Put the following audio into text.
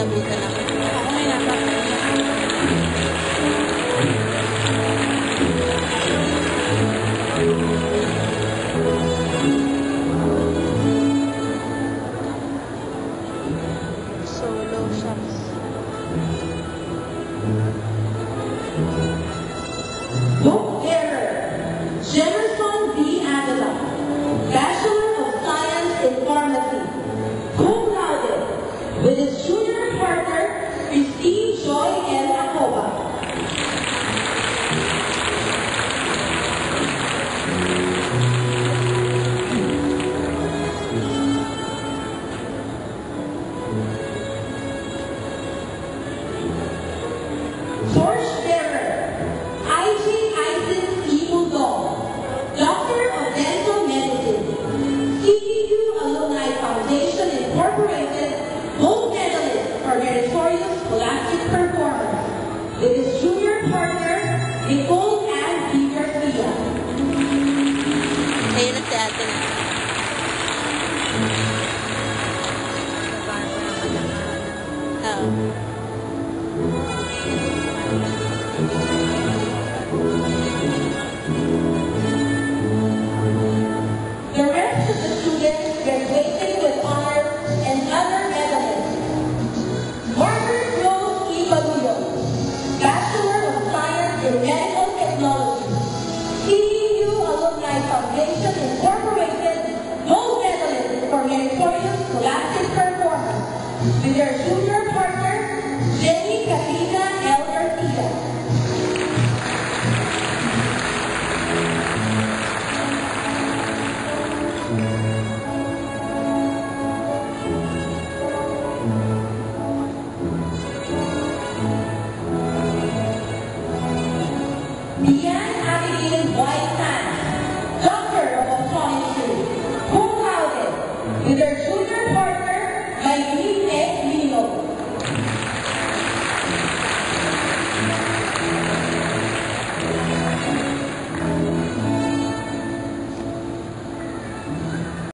Sabitan ako. Ako may solo shops. Book bearer, Jefferson B. Avila, Bachelor of Science in Pharmacy, cum laude, with his junior partner, Christine Joy L. Acoba. Torchbearer, I.J. Isis E. Mundong, Doctor of Dental Medicine, CEU Alumni Foundation Incorporated, gold medalist for meritorious scholastic performance, with his junior partner, Nicole Ann D. Garcia. Ayun na si ate na. Oo. The rest of the students graduated with honors and other medalists. Margaret Rose E. Baguio, Bachelor of Science in Medical Technology, CEU Alumni Foundation Incorporated, gold medalist for meritorious scholastic performance, with their junior partner, Jenny Katrina L. Garcia. Leanne Abigail White Sands, Doctor of Optometry, cum laude, with her